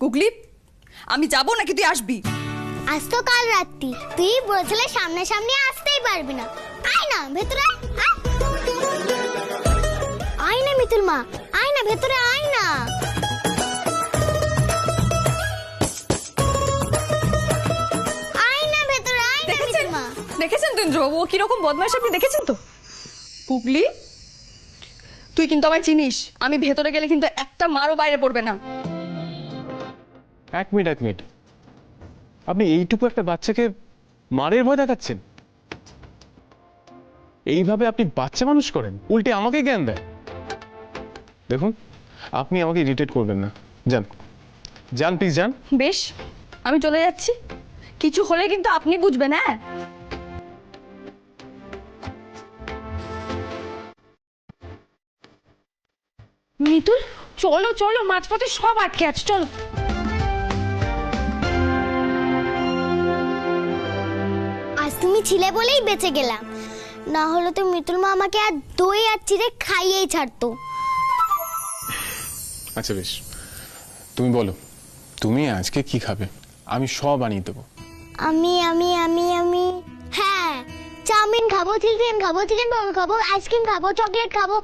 গুগলি, আমি যাব নাকি তুই আসবি? আজ তো কাল রাত্রি, তুই বলছিলে সামনে সামনে আসতেই পারবি না। আয় না ভেতরে আয়। আয় না মিতুল মা, আয় না ভেতরে আয় না। আয় না ভেতরে আয় না মিতুল মা। দেখেছেন তো ইন্দ্রবাবু ও কিরকম বদমাশ, আপনি দেখেছেন তো? গুগলি, তুই কিন্তু আমায় চিনিস, আমি ভেতরে গেলে কিন্তু একটা মারও বাইরে পড়বে না। এক মিনিট, আপনি এইটুকু একটা বাচ্চাকে মারের ভয় দেখাচ্ছেন? এইভাবে আপনি বাচ্চা মানুষ করেন, উল্টে আমাকে জ্ঞান দেয়। দেখুন, আপনি আমাকে ইরিটেট করবেন না। যান যান প্লিজ যান। বেশ, আমি চলে যাচ্ছি, কিছু হলে কিন্তু আপনি বুঝবেন। হ্যাঁ, মিতুল, চলো চলো, মাঝপথে সব আটকে আছে, চলো। আজ তুমি ছিলে বলেই বেঁচে গেলাম, না হলে তো মিতুল মা আমাকে আর দই আর চিড়ে খাইয়েই ছাড়তো। আচ্ছা বেশ, তুমি বলো তুমি আজকে কি খাবে, আমি সব বানিয়ে দেবো। আমি আমি আমি আমি হ্যাঁ, চাউমিন খাবো, চিকেন খাবো, চিকেন বল খাবো, আইসক্রিম খাবো, চকলেট খাবো।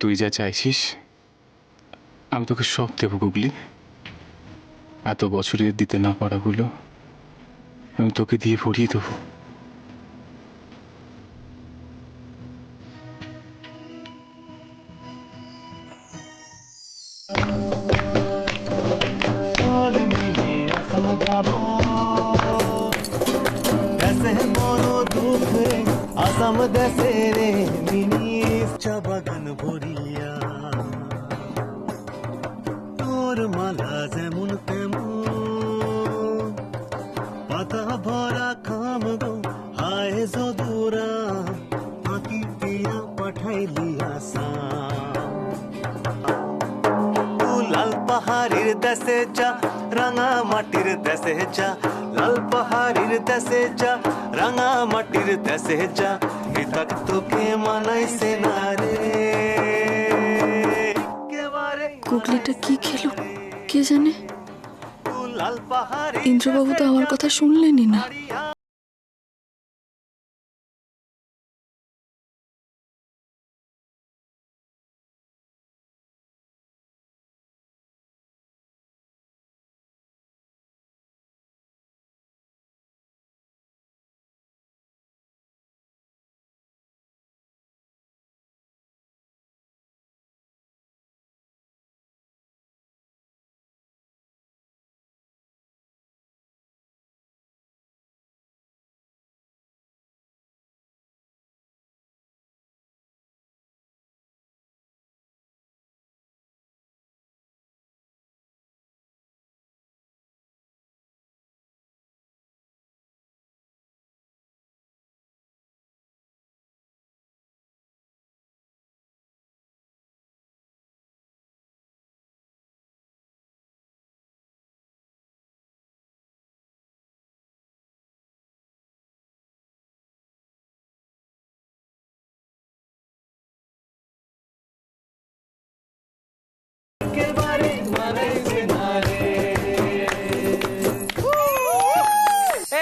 তুই যা চাইছিস আমি তোকে সব দেবো গুগলি। এত বছরের দিতে না পারাগুলো আমি তোকে দিয়ে ভরিয়ে দেবো। আসাম দেশে রে মিনিস চা বাগান ভরিয়া, তোর মালা যেমন তেমন, পাতা ভরা খাম গো হায় যদুরা, আঁকি দিয়া পাঠাইলি আসাম। লাল পাহাড়ির দেশে যা, রাঙা মাটির দেশে যা, লাল পাহাড়ির দেশে যা, রাঙা মাটির দেশে যা, এটাক তোকে মানাইছে না রে। গুগলিটা কি খেলো কে জানে? লাল পাহাড়ি ইন্দ্রবাবু তো আমার কথা শুনলেনই না।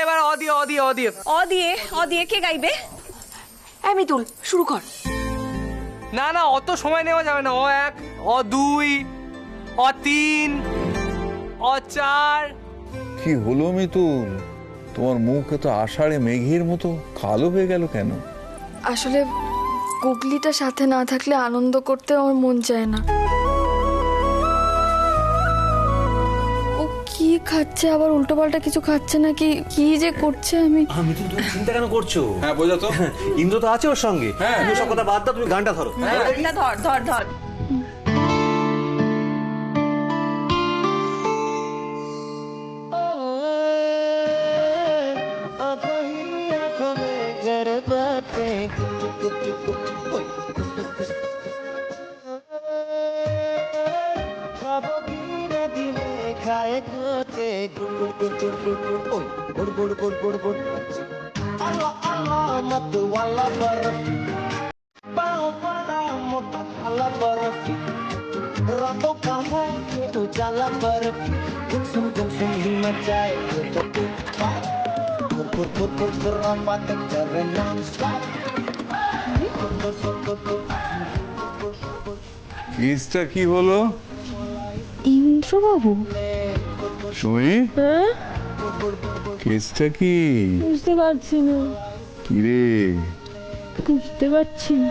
এবার অ দিয়ে কে গাইবে? এই মিতুল, শুরু কর। না না, অত সময় নেওয়া যাবে না। অ1, অ2, অ3, অ4। কি হলো মিতুল, তোমার মুখ এত আষাঢ়ে মেঘের মতো কালো হয়ে গেল কেন? আসলে গুগলিটা সাথে না থাকলে আনন্দ করতে আমার মন চায় না। ও কি খাচ্ছে, আবার উল্টোপাল্টা কিছু খাচ্ছে নাকি কি যে করছে। আমি তুমি চিন্তা কেন করছো? হ্যাঁ বোঝা তো, ইন্দ্র তো আছে ওর সঙ্গে। তুমি সব কথা বাদ দাও, তুমি গানটা ধরো। ধর। Allah Allah matu wala bar কেসটা কি হলো ইন্দ্রবাবু সুমি? হ্যাঁ কেসটা কি? বুঝতে পারছি না, কিরে বুঝতে পারছি না।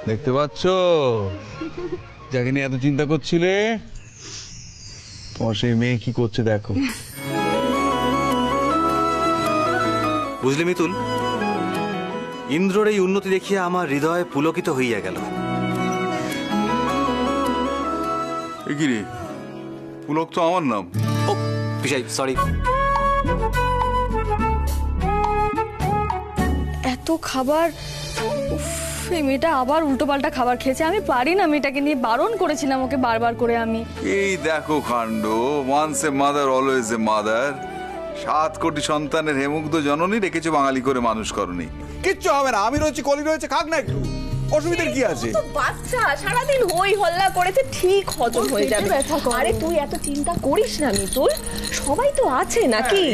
দেখতে পাচ্ছ যাকে নিয়ে এত চিন্তা করছিলে, তোমার সেই মেয়ে কি করছে দেখো। বুঝলি মিতুল, ইন্দ্রর এই উন্নতি দেখিয়া আমার হৃদয় পুলকিত হইয়া গেল। এ কি রে, পুলক তো আমার নাম। ও পিসাই, সরি। এত খাবার, উফ, এই মেয়েটা আবার উল্টোপাল্টা খাবার খেয়েছে। আমি পারি না, মেয়েটাকে নিয়ে বারণ করেছিলাম ওকে বারবার করে আমি। এই দেখো কাণ্ড, once a mother always a mother. 7 কোটি সন্তানের হেমুগ্ধ জননী রেখেছে বাঙালি করে মানুষ করনি। কিচ্ছু হবে না, আমি রয়েছি, কলি রয়েছে, খাক না একটু, অসুবিধার কি আছে? বাচ্চা সারাদিন হই হল্লা করেছে, ঠিক হজম হয়ে যাবে। আরে তুই এত চিন্তা করিস না মিতুল, সবাই তো আছে নাকি।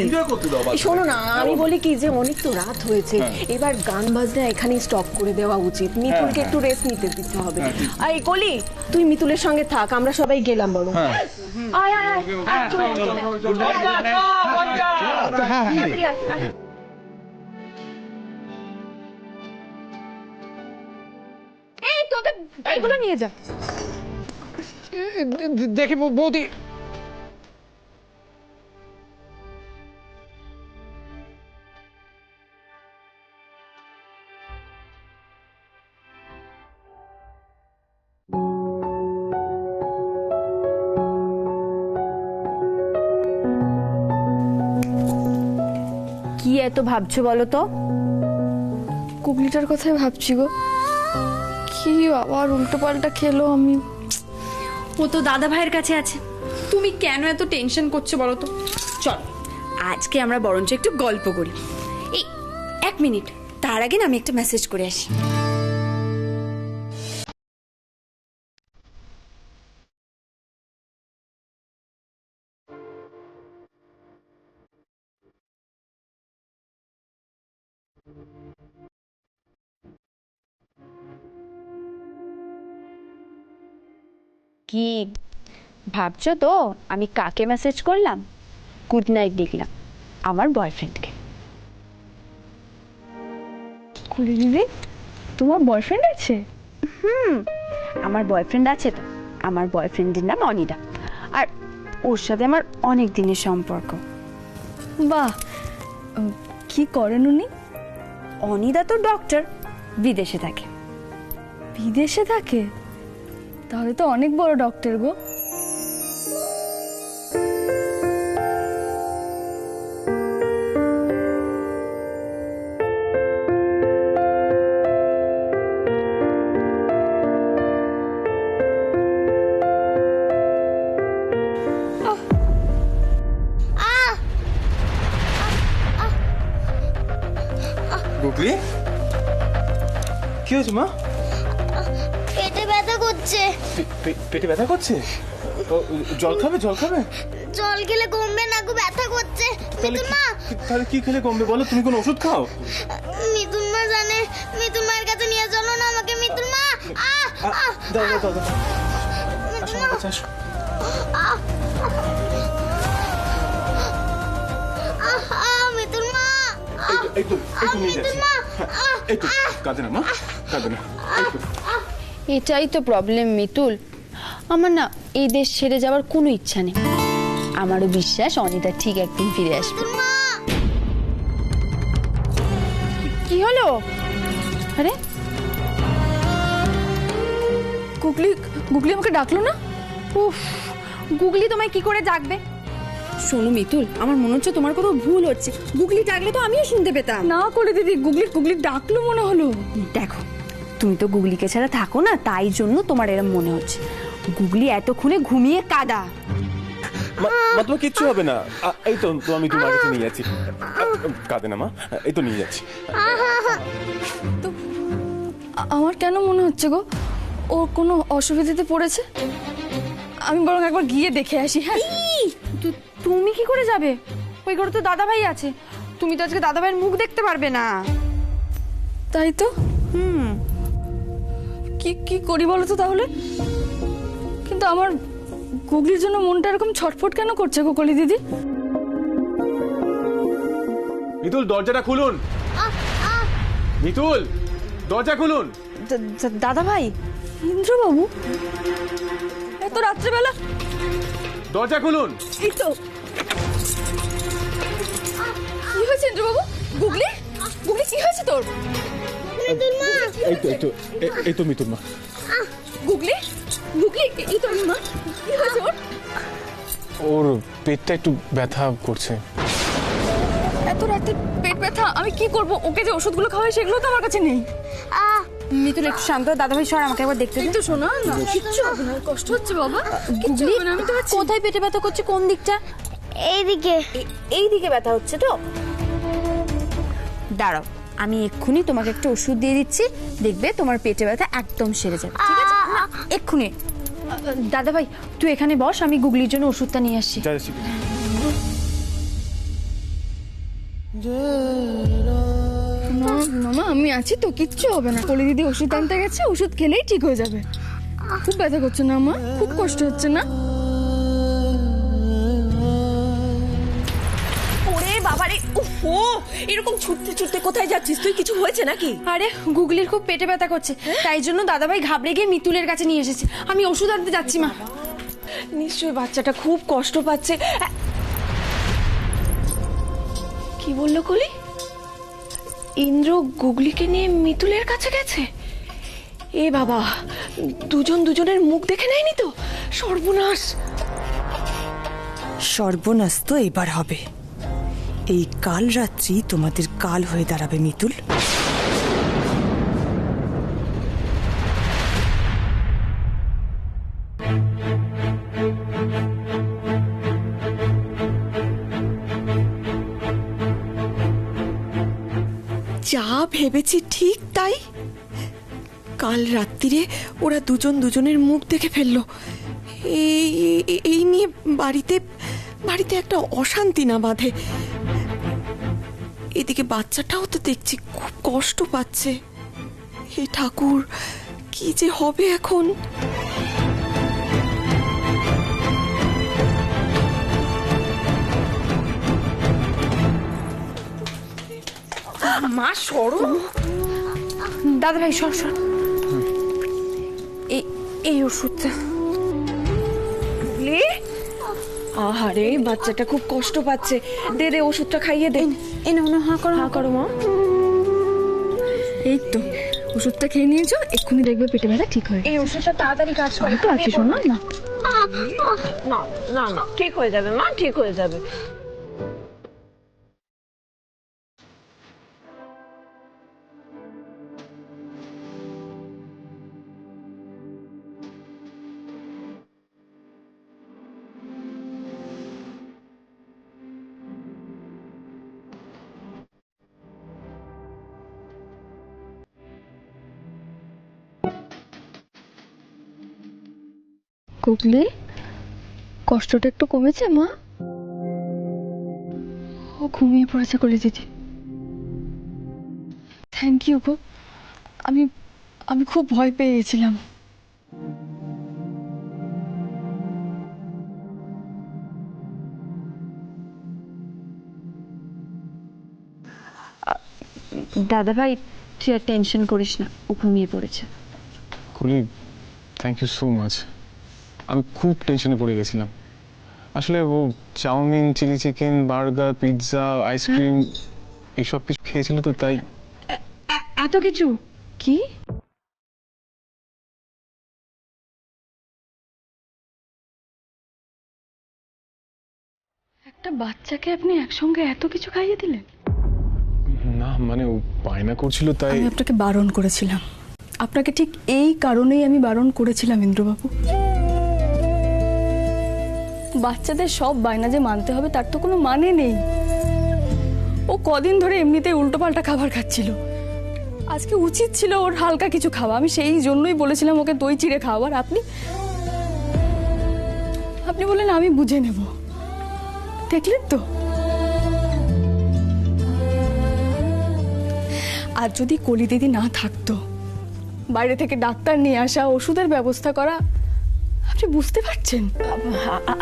শোনো না, আমি বলি কি যে অনেক তো রাত হয়েছে, এবার গান বাজনা এখানেই স্টপ করে দেওয়া উচিত। মিতুলকে একটু রেস্ট নিতে দিতে হবে। আর এই কলি, তুই মিতুলের সঙ্গে থাক, আমরা সবাই গেলাম বড়। আয় আয় আয়, এই তোদের এগুলো নিয়ে যা। দেখি বৌদি, কি এত ভাবছো বলো তো? কুগলিটার কথাই ভাবছি গো, কি আবার উল্টোপাল্টা খেলো। আমি ও তো দাদা ভাইয়ের কাছে আছে, তুমি কেন এত টেনশন করছো বলো তো? চল আজকে আমরা বরঞ্চ একটু গল্প করি। এই 1 মিনিট, তার আগে না আমি একটা মেসেজ করে আসি। কি ভাবছো তো আমি কাকে মেসেজ করলাম? গুড নাইট লিখলাম আমার বয়ফ্রেন্ডকে। কুলি দিদি, তোমার বয়ফ্রেন্ড আছে? আমার বয়ফ্রেন্ড আছে তো, আমার বয়ফ্রেন্ডের নাম অনিদা, আর ওর সাথে আমার অনেক দিনের সম্পর্ক। বাহ, কি করেন উনি? অনিদা তো ডক্টর, বিদেশে থাকে। বিদেশে থাকে? তাহলে তো অনেক বড় ডক্টর গো। গুগলি, কি হয়েছে মা? পেটে ব্যথা করছে। পেটে ব্যথা করছে? জল খাবে, জল খাবে? জল খেলে কমবে না, খুব ব্যথা করছে। মিতুল মা, তাহলে কি খেলে কমবে বলো? তুমি কোনো ওষুধ খাও? মিতুল মা জানে, মিতুল মায়ের কাছে নিয়ে চলো না আমাকে। মিতুল মা, দাও দাও দাও। মিতুল মা, আচ্ছা আসো। মিতুল মা, এই তো নিয়ে যাচ্ছি। মিতুল মা, এই তো, কাঁদে না মা, কাঁদে না। এই তো। এটাই তো প্রবলেম মিতুল, আমার না এই দেশ ছেড়ে যাওয়ার কোনো ইচ্ছা নেই। আমারও বিশ্বাস অনিতা ঠিক একদিন ফিরে আসবে। কি হলো? আরে গুগলি গুগলি আমাকে ডাকলো না? উফ, গুগলি তোমায় কি করে ডাকবে? শোনো মিতুল, আমার মনে হচ্ছে তোমার কোথাও ভুল হচ্ছে। গুগলি ডাকলে তো আমিও শুনতে পেতাম। না করে দিদি, গুগলি ডাকলো মনে হলো। দেখো, তুমি তো গুগলিকে ছাড়া থাকো না, তাই জন্য তোমার এরম মনে হচ্ছে। গুগলি এতক্ষণে ঘুমিয়ে কাদা। মা তোমার কিচ্ছু হবে না। এই তো আমি তোমার কাছে নিয়ে যাচ্ছি। কাঁদে না মা, এই তো নিয়ে যাচ্ছি। আমার কেন মনে হচ্ছে গো ও কোনো অসুবিধাতে পড়েছে? আমি বরং একবার গিয়ে দেখে আসি। হ্যাঁ, তুমি কি করে যাবে? ওই ঘরে তো দাদা ভাই আছে, তুমি তো আজকে দাদা ভাইয়ের মুখ দেখতে পারবে না। তাই তো। কি করি বলো তো তাহলে? কিন্তু আমার গুগলির জন্য মনটা এরকম ছটফট কেন করছে গো কলি দিদি? মিতুল, দরজাটা খুলুন। মিতুল, দরজা খুলুন। দাদা ভাই, ইন্দ্রবাবু এত রাত্রেবেলা? দরজা খুলুন। এই তো। কি হয়েছে ইন্দ্রবাবু? গুগলি কি হয়েছে তোর? এই তো মিতুল মা। গুগলি এই তো মা, কি হয়েছে ওর? ওর পেটটা একটু ব্যথা করছে। এত রাতে পেট ব্যথা? আমি কি করব? ওকে যে ওষুধগুলো খাওয়াই সেগুলো তো আমার কাছে নেই। মিতুল একটু শান্ত, দাদা ভাই সর, আমাকে একবার দেখতে দে। তো শোনা না, কিচ্ছু হবে না, কষ্ট হচ্ছে বাবা। কিচ্ছু হবে না, আমি তো আছি। কোথায় পেটে ব্যথা করছে? কোন দিকটা? এইদিকে। এই দিকে ব্যথা হচ্ছে তো? দাঁড়াও, আমি এক্ষুনি তোমাকে একটা ওষুধ দিয়ে দিচ্ছি, দেখবে তোমার পেটে ব্যথা একদম সেরে যাবে। ঠিক আছে? না, এক্ষুনি। দাদা ভাই তুই এখানে বস, আমি গুগলির জন্য ওষুধটা নিয়ে আসছি। না মা, আমি আছি তো, কিচ্ছু হবে না। কলি দিদি ওষুধ আনতে গেছে, ওষুধ খেলেই ঠিক হয়ে যাবে। খুব ব্যথা করছে না মা? খুব কষ্ট হচ্ছে না? ওরে বাবারে, ও এরকম ছুটতে কোথায় যাচ্ছিস তুই? কিছু হয়েছে নাকি? আরে গুগলির খুব পেটে ব্যথা করছে, তাই জন্য দাদা ভাই ঘাবড়ে গিয়ে মিতুলের কাছে নিয়ে এসেছে। আমি ওষুধ আনতে যাচ্ছি মা। নিশ্চয়ই বাচ্চাটা খুব কষ্ট পাচ্ছে। কি বললো কলি? ইন্দ্র গুগলিকে নিয়ে মিতুলের কাছে গেছে? এ বাবা, দুজনের মুখ দেখে নেয়নি তো? সর্বনাশ। সর্বনাশ তো এবার হবে। এই কাল রাত্রি তোমাদের কাল হয়ে দাঁড়াবে মিতুল। যা ভেবেছি ঠিক তাই। কাল রাত্রিরে ওরা দুজনের মুখ দেখে ফেললো। এই নিয়ে বাড়িতে একটা অশান্তি না বাঁধে। এদিকে বাচ্চাটাও তো দেখছি খুব কষ্ট পাচ্ছে। হে ঠাকুর, কি যে হবে এখন? মা সরো। দাদা ভাই সর। এই ওষুধটা। আহারে, বাচ্চাটা খুব কষ্ট পাচ্ছে। দে ওষুধটা খাইয়ে দে। হা করো মা। এই তো ওষুধটা খেয়ে নিয়েছো, এক্ষুনি দেখবে পেটে ব্যথা ঠিক হয়ে। এই ওষুধটা তাড়াতাড়ি কাজ করে। তো আছি শোনা না। না ঠিক হয়ে যাবে মা, ঠিক হয়ে যাবে। গুগলি, কষ্টটা একটু কমেছে মা? ঘুমিয়ে পড়েছে কলি দিদি। থ্যাংক ইউ গো। আমি আমি খুব ভয় পেয়ে গেছিলাম। দাদা ভাই তুই আর টেনশন করিস না, ও ঘুমিয়ে পড়েছে। কলি, থ্যাংক ইউ সো মাচ। আমি খুব টেনশনে পড়ে গেছিলাম। আসলে ও chow mein, chilli chicken, burger, pizza, ice cream এইসব কিছু খেয়েছিল তো, তাই। এত কিছু কি? একটা বাচ্চাকে আপনি একসঙ্গে এত কিছু খাইয়ে দিলেন? না মানে ও বায়না করছিল তাই। আমি আপনাকে বারণ করেছিলাম, আপনাকে ঠিক এই কারণেই আমি বারণ করেছিলাম ইন্দ্রবাবু। বাচ্চাদের সব বায়না যে মানতে হবে তার তো কোনো মানে নেই। ও কদিন ধরে এমনিতেই উল্টোপাল্টা খাবার খাচ্ছিল, আজকে উচিত ছিল ওর হালকা কিছু খাওয়া। আমি সেই জন্যই বলেছিলাম ওকে দই চিড়ে খাওয়ার। আপনি বললেন আমি বুঝে নেব। দেখলেন তো, আর যদি কলি দিদি না থাকতো, বাইরে থেকে ডাক্তার নিয়ে আসা, ওষুধের ব্যবস্থা করা, আপনি বুঝতে পারছেন?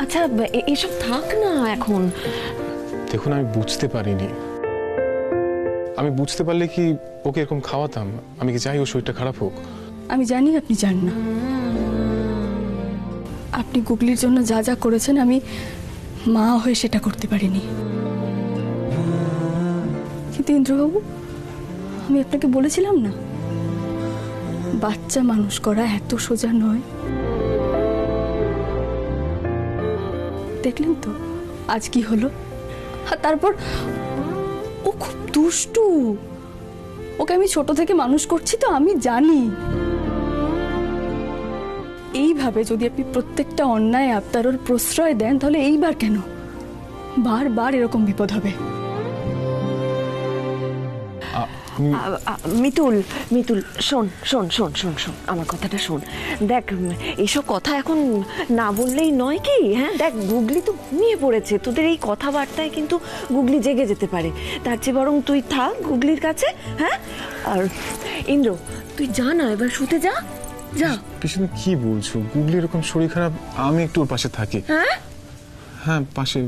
আচ্ছা এসব থাক না এখন। দেখুন, আমি বুঝতে পারিনি। আমি বুঝতে পারলে কি ওকে এরকম খাওয়াতাম? আমি কি চাই ও শরীরটা খারাপ হোক? আমি জানি আপনি চান না। আপনি গুগলির জন্য যা যা করেছেন আমি মা হয়ে সেটা করতে পারিনি। কিন্তু ইন্দ্রবাবু, আমি আপনাকে বলেছিলাম না, বাচ্চা মানুষ করা এত সোজা নয়। দেখলেন তো আজ কি হলো। আর তারপর ও খুব দুষ্টু। ওকে আমি ছোট থেকে মানুষ করছি তো আমি জানি। এইভাবে যদি আপনি প্রত্যেকটা অন্যায় আবতার ওর প্রশ্রয় দেন, তাহলে এইবার কেন বারবার এরকম বিপদ হবে। মিতুল মিতুল শোন শোন শোন শোন শোন আমার কথাটা শোন। দেখ এইসব কথা এখন না বললেই নয় কি? হ্যাঁ দেখ, গুগলি তো ঘুমিয়ে পড়েছে, তোদের এই কথাবার্তায় কিন্তু গুগলি জেগে যেতে পারে। তার চেয়ে বরং তুই থাক গুগলির কাছে। হ্যাঁ, আর ইন্দ্র তুই যা না, এবার শুতে যা। যা। পিছনে কি বলছো? গুগলি এরকম শরীর খারাপ, আমি একটু ওর পাশে থাকি। হ্যাঁ হ্যাঁ, পাশে।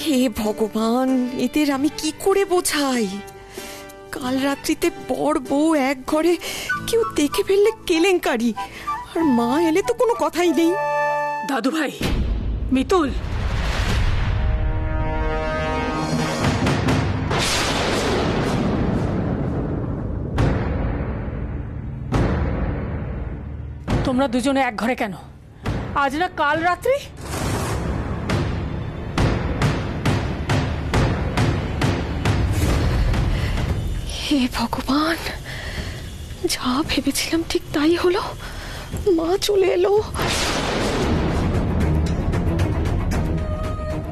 হে ভগবান, এদের আমি কি করে বোঝাই? কাল রাত্রিতে বর বউ এক ঘরে, কেউ দেখে ফেললে কেলেঙ্কারি, আর মা এলে তো কোনো কথাই নেই। দাদু ভাই, মিতুল, তোমরা দুজনে এক ঘরে কেন? আজ না কাল রাত্রি? হে ভগবান, যা ভেবেছিলাম ঠিক তাই হলো। মা চলে এলো।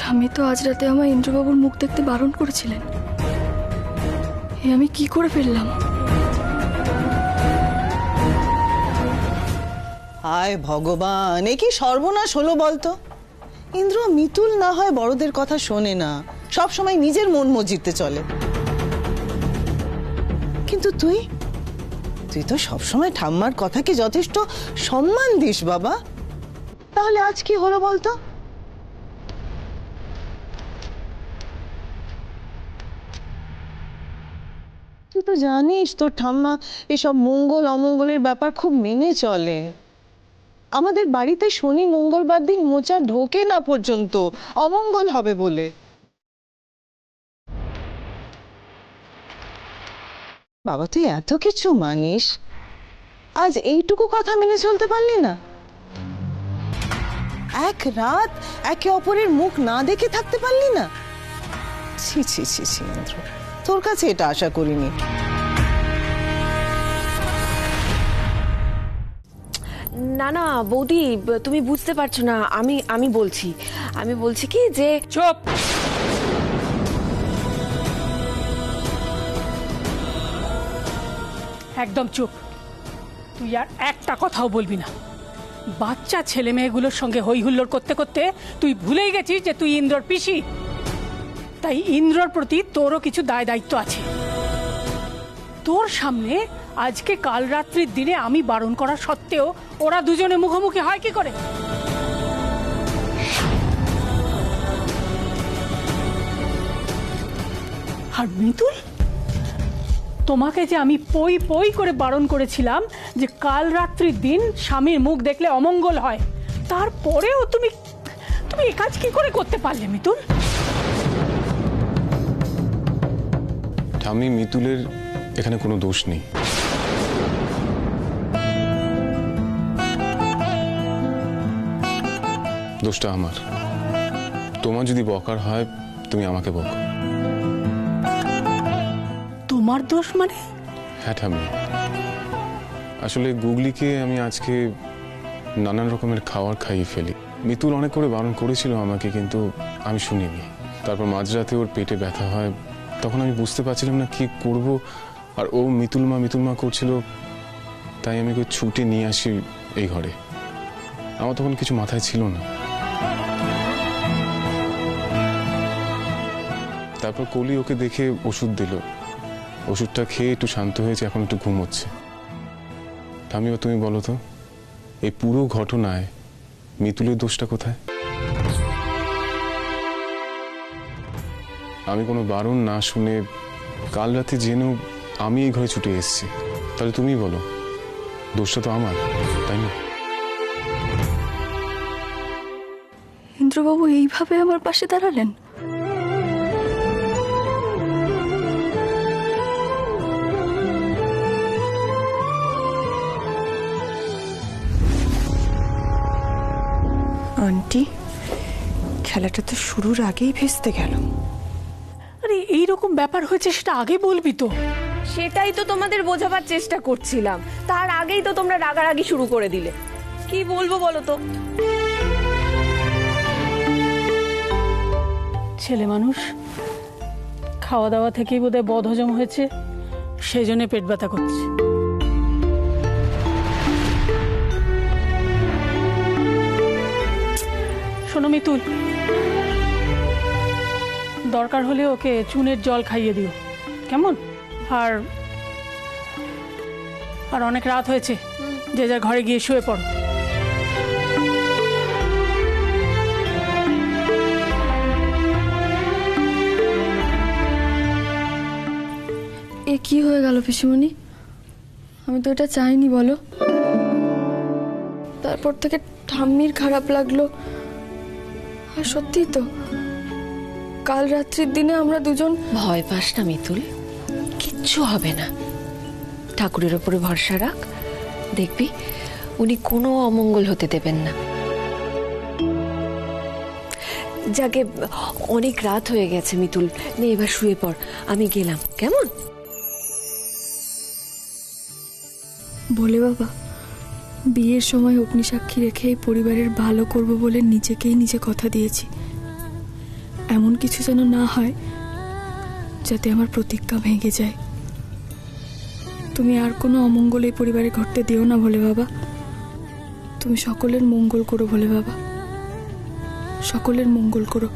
ঠাম্মি তো আজ রাতে আমার ইন্দ্রবাবুর মুখ দেখতে বারণ করেছিলেন। এ আমি কি করে ফেললাম? হায় ভগবান, এ কি সর্বনাশ হলো বলতো। ইন্দ্র মিতুল না হয় বড়দের কথা শোনে না, সব সময় নিজের মন মজিতে চলে। কিন্তু তুই তো সবসময় ঠাম্মার কথাকে যথেষ্ট সম্মান দিস বাবা। তাহলে আজ কি হলো বলতো? তুই তো জানিস তোর ঠাম্মা এসব মঙ্গল অমঙ্গলের ব্যাপার খুব মেনে চলে। আমাদের বাড়িতে শনি মঙ্গলবার দিন মোচা ঢোকে না পর্যন্ত, অমঙ্গল হবে বলে। বাবা তুই এত কিছু মানিস, আজ এইটুকু কথা মেনে চলতে পারলি না? এক রাত একে অপরের মুখ না দেখে থাকতে পারলি না? ছি ছি ছি ছি ইন্দ্র, তোর কাছে এটা আশা করিনি। না না বৌদি, তুমি বুঝতে পারছো না। আমি বলছি কি যে চুপ। একদম চুপ। তুই আর একটা কথাও বলবি না। বাচ্চা ছেলে মেয়েগুলোর সঙ্গে হই হুল্লোড় করতে করতে তুই ভুলেই গেছিস যে তুই ইন্দ্রর পিসি। তাই ইন্দ্রর প্রতি তোরও কিছু দায় দায়িত্ব আছে। তোর সামনে আজকে কাল রাত্রির দিনে আমি বারণ করা সত্ত্বেও ওরা দুজনে মুখোমুখি হয় কি করে? আর মিতুল, তোমাকে যে আমি পই পই করে বারণ করেছিলাম যে কাল রাত্রির দিন স্বামীর মুখ দেখলে অমঙ্গল হয়, তারপরেও তুমি তুমি এই কাজ কি করে করতে পারলে মিতুল? ঠাম্মি, মিতুলের এখানে কোনো দোষ নেই। দোষটা আমার। তোমার যদি বকার হয় তুমি আমাকে বকো। তোমার দোষ মানে? হ্যাঁ ঠাম্মি, আসলে গুগলিকে আমি আজকে নানান রকমের খাবার খাইয়ে ফেলি। মিতুল অনেক করে বারণ করেছিল আমাকে, কিন্তু আমি শুনিনি। তারপর মাঝরাতে ওর পেটে ব্যথা হয়, তখন আমি বুঝতে পারছিলাম না কি করব। আর ও মিতুল মা করছিল, তাই আমি ওকে ছুটে নিয়ে আসি এই ঘরে। আমার তখন কিছু মাথায় ছিল না। তারপর কলি ওকে দেখে ওষুধ দিল, ওষুধটা খেয়ে একটু শান্ত হয়েছে, এখন একটু ঘুমোচ্ছে। আমিও তুমি বলো তো, এই পুরো ঘটনায় মিতুলের দোষটা কোথায়? আমি কোনো বারণ না শুনে কাল রাতে জেনেও আমি এই ঘরে ছুটে এসেছি, তাহলে তুমি বলো দোষটা তো আমার, তাই না? ইন্দ্রবাবু এইভাবে আমার পাশে দাঁড়ালেন? আন্টি, খেলাটা তো শুরুর আগেই ভেস্তে গেল। আরে এইরকম ব্যাপার হয়েছে সেটা আগে বলবি তো। সেটাই তো তোমাদের বোঝাবার চেষ্টা করছিলাম, তার আগেই তো তোমরা রাগারাগি শুরু করে দিলে। কি বলবো বলো তো? ছেলে মানুষ, খাওয়া দাওয়া থেকেই বোধহয় বদহজম হয়েছে, সেই জন্য পেট ব্যথা করছে। শোনো মিতুল, দরকার হলে ওকে চুনের জল খাইয়ে দিও, কেমন? আর অনেক রাত হয়েছে, যে যার ঘরে গিয়ে শুয়ে পড়ো। এ কি হয়ে গেল পিসিমণি? আমি তো এটা চাইনি, বলো। তারপর থেকে ঠাম্মির খারাপ লাগলো। আর সত্যি তো, কাল রাত্রির দিনে আমরা দুজন। ভয় পাস না মিতুল, কিচ্ছু হবে না। ঠাকুরের ওপরে ভরসা রাখ, দেখবি উনি কোনো অমঙ্গল হতে দেবেন না। যাকে অনেক রাত হয়ে গেছে মিতুল, নে এবার শুয়ে পড়, আমি গেলাম, কেমন? বলে বাবা, বিয়ের সময় অগ্নিসাক্ষী রেখে এই পরিবারের ভালো করব বলে নিজেকেই নিজে কথা দিয়েছি। এমন কিছু যেন না হয় যাতে আমার প্রতিজ্ঞা ভেঙে যায়। তুমি আর কোনো অমঙ্গল এই পরিবারে ঘটতে দিও না ভোলে বাবা। তুমি সকলের মঙ্গল করো ভোলে বাবা, সকলের মঙ্গল করো।